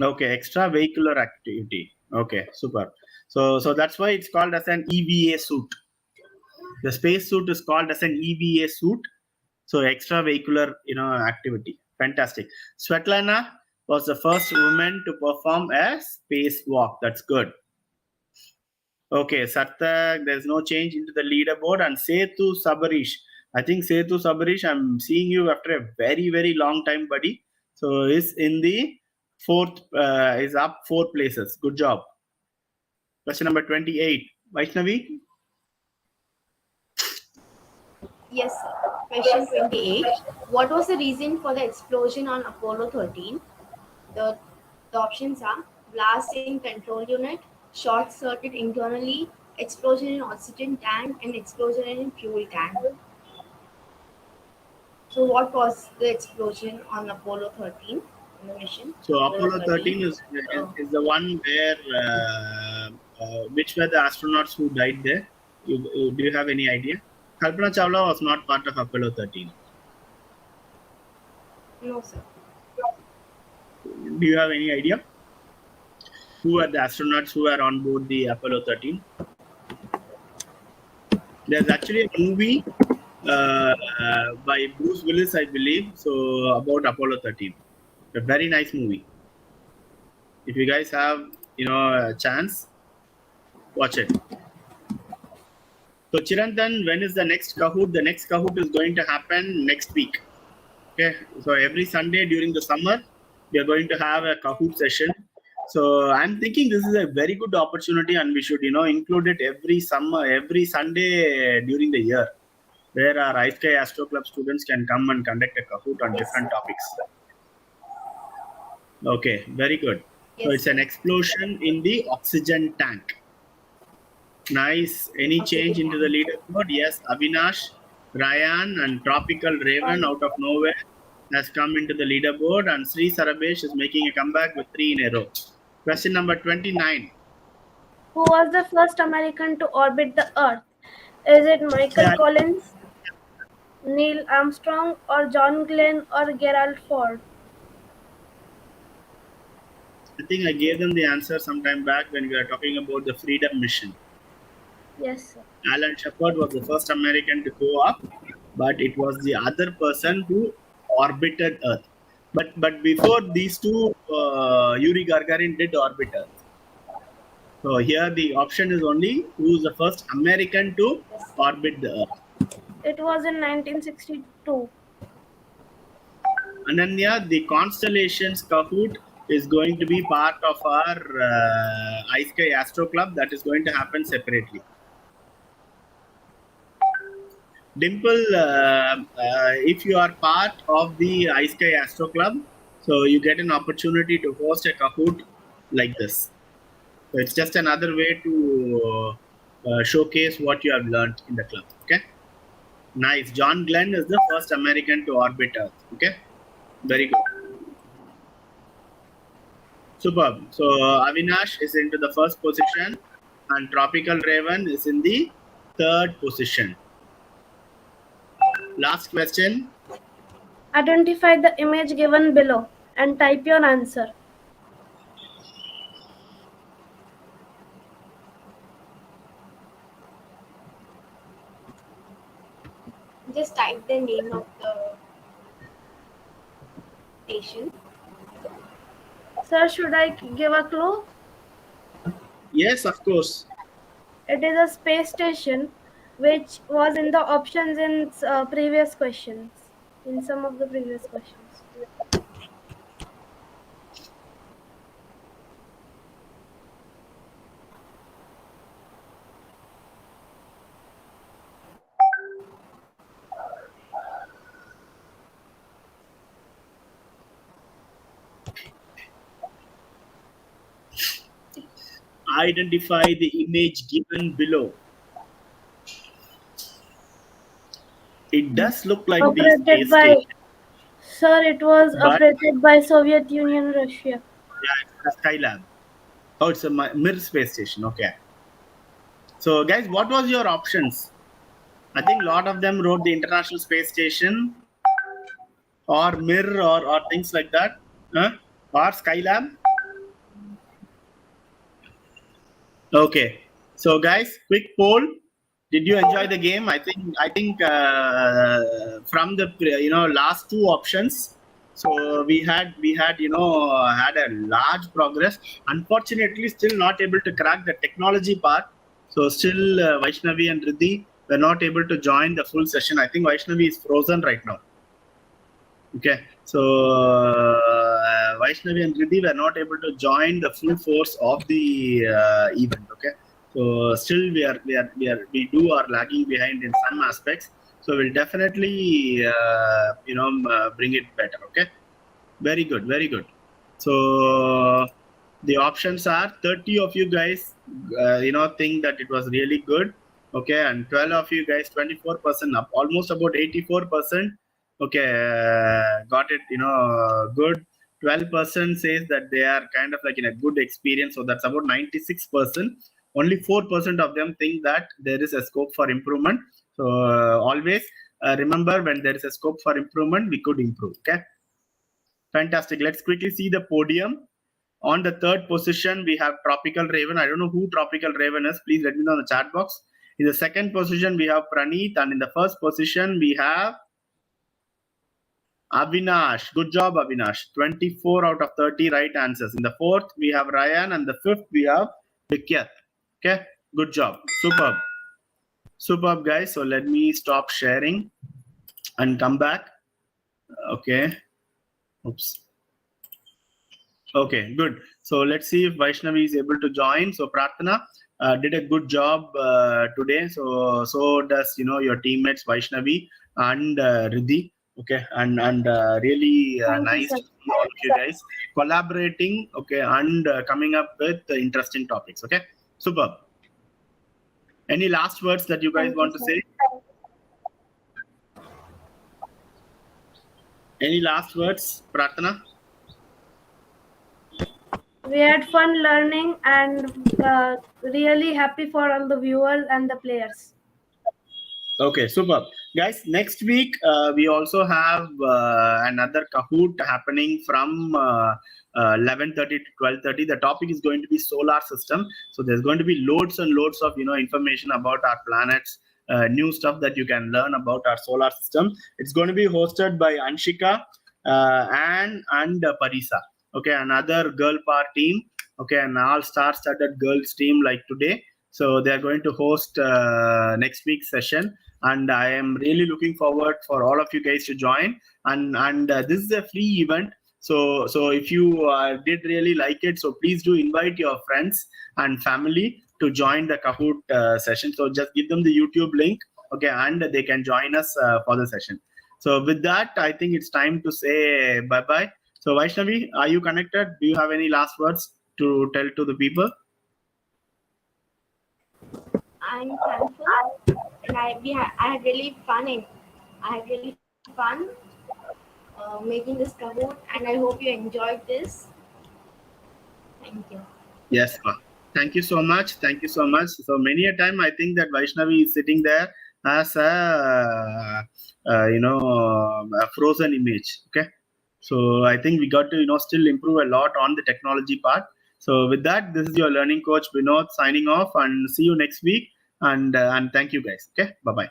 Speaker 1: Okay, extra vehicular activity. Okay, super. So that's why it's called as an EVA suit. The space suit is called as an EVA suit. So extra vehicular, activity. Fantastic. Svetlana was the first woman to perform a spacewalk. That's good. Okay, Sarthak, there's no change into the leaderboard. And Setu Sabarish. I think Setu Sabarish, I'm seeing you after a very, very long time, buddy. So is in the fourth, is up 4 places. Good job. Question number 28. Vaishnavi?
Speaker 2: Yes, sir. Question 28. What was the reason for the explosion on Apollo 13? The, the options are blast in control unit, short circuit internally, explosion in oxygen tank, and explosion in fuel tank. So, what was the explosion on Apollo 13 on the mission?
Speaker 1: So
Speaker 2: Apollo
Speaker 1: Apollo
Speaker 2: 13.
Speaker 1: 13 is, is,
Speaker 2: Uh,
Speaker 1: is the one where, which were the astronauts who died there? Do you have any idea? Kalpana Chawla was not part of Apollo 13.
Speaker 2: no, sir.
Speaker 1: Do you have any idea? Who were the astronauts who were on board the Apollo 13? There's actually a movie by Bruce Willis, I believe, so about Apollo 13. A very nice movie. If you guys have, a chance, watch it. So Chirantan, when is the next Kahoot? The next Kahoot is going to happen next week. Okay, so every Sunday during the summer, we are going to have a Kahoot session. So I'm thinking this is a very good opportunity, and we should, include it every summer, every Sunday during the year, where our iSKY Astro Club students can come and conduct a Kahoot on
Speaker 2: Yes,
Speaker 1: different
Speaker 2: sir.
Speaker 1: topics. Okay, very good. So
Speaker 2: Yes,
Speaker 1: it's an
Speaker 2: sir.
Speaker 1: explosion in the oxygen tank. Nice. Any change
Speaker 2: Oxygen
Speaker 1: into the
Speaker 2: tank.
Speaker 1: leaderboard? Yes, Avinash, Ryan, and Tropical Raven out of nowhere has come into the leaderboard, and Sri Sarabesh is making a comeback with 3 in a row. Question number 29.
Speaker 3: Who was the first American to orbit the Earth? Is it Michael
Speaker 1: Yeah,
Speaker 3: Collins, Neil Armstrong, or John Glenn, or Gerald Ford?
Speaker 1: I think I gave them the answer sometime back when we were talking about the Freedom Mission.
Speaker 3: Yes, sir.
Speaker 1: Alan Shepard was the first American to go up, but it was the other person who orbited Earth. But before these two, Yuri Gagarin did orbit Earth. So here the option is only who is the first American to
Speaker 2: Yes, sir.
Speaker 1: orbit the Earth.
Speaker 3: It was in 1962.
Speaker 1: Ananya, the constellations Kahoot is going to be part of our iSKY Astro Club that is going to happen separately. Dimple, if you are part of the iSKY Astro Club, so you get an opportunity to host a Kahoot like this. So it's just another way to showcase what you have learned in the club. Okay, nice. John Glenn is the first American to orbit Earth. Okay, very good. Superb. So Avinash is into the first position, and Tropical Raven is in the third position. Last question.
Speaker 3: Identify the image given below and type your answer.
Speaker 2: Just type the name of the station.
Speaker 3: Sir, should I give a clue?
Speaker 1: Yes, of course.
Speaker 3: It is a space station which was in the options in previous questions. In some of the previous questions.
Speaker 1: identify the image given below. It does look like the
Speaker 3: Operated
Speaker 1: space
Speaker 3: by,
Speaker 1: station,
Speaker 3: sir, it was
Speaker 1: but
Speaker 3: operated by Soviet Union, Russia.
Speaker 1: yeah, it's the Skylab. Oh, it's a Mir space station. Okay. So, guys, what was your options? I think a lot of them wrote the International Space Station or Mir or things like that. Huh? Or Skylab. Okay. So, guys, quick poll. Did you enjoy the game? I think from the last two options, so we had had a large progress. Unfortunately, still not able to crack the technology part. So still Vaishnavi and Riddhi were not able to join the full session. I think Vaishnavi is frozen right now. Okay, so Vaishnavi and Riddhi were not able to join the full force of the event. Okay, so still we are lagging behind in some aspects. So we'll definitely bring it better. Okay, very good, very good. So the options are 30 of you guys, think that it was really good. Okay, and 12 of you guys, 24% up, almost about 84%. Okay, got it. Good. 12% says that they are kind of like in a good experience. So that's about 96%. Only 4% of them think that there is a scope for improvement. So always remember, when there is a scope for improvement, we could improve. Okay. Fantastic. Let's quickly see the podium. On the third position, we have Tropical Raven. I don't know who Tropical Raven is. Please let me know in the chat box. In the second position, we have Praneeth. And in the first position, we have Avinash. Good job, Avinash. 24 out of 30 right answers. In the fourth, we have Ryan. And the fifth, we have Vikyat. Okay. Good job. Superb. Superb, guys. So let me stop sharing and come back. Okay. Oops. Okay, good. So let's see if Vaishnavi is able to join. So Prarthana did a good job today. So does your teammates Vaishnavi and Riddhi. Okay, and really
Speaker 3: Thank you,
Speaker 1: nice
Speaker 3: sir.
Speaker 1: to see all of you guys collaborating. Okay, and coming up with interesting topics. Okay, superb. Any last words that you guys
Speaker 3: Thank you,
Speaker 1: want to
Speaker 3: sir.
Speaker 1: say? Any last words, Prarthana?
Speaker 3: We had fun learning and really happy for all the viewers and the players.
Speaker 1: Okay, superb. Guys, next week we also have another Kahoot happening from 11:30 to 12:30. The topic is going to be solar system. So there's going to be loads and loads of information about our planets, new stuff that you can learn about our solar system. It's going to be hosted by Anshika and Parisa. Okay, another girl power team. Okay, an all star-studded girls team like today. So they are going to host next week's session, and I am really looking forward for all of you guys to join. And this is a free event. So if you did really like it, so please do invite your friends and family to join the Kahoot session. So just give them the YouTube link, okay, and they can join us for the session. So with that, I think it's time to say bye bye. So Vaishnavi, are you connected? Do you have any last words to tell to the people?
Speaker 2: I'm thankful, and I had really fun making this Kahoot, and I hope you enjoyed this. Thank you.
Speaker 1: Yes, ma'am. Thank you so much. Thank you so much. So many a time, I think that Vaishnavi is sitting there as a frozen image. Okay. So I think we got to still improve a lot on the technology part. So with that, this is your learning coach Vinod signing off, and see you next week. And thank you guys. Okay. Bye bye.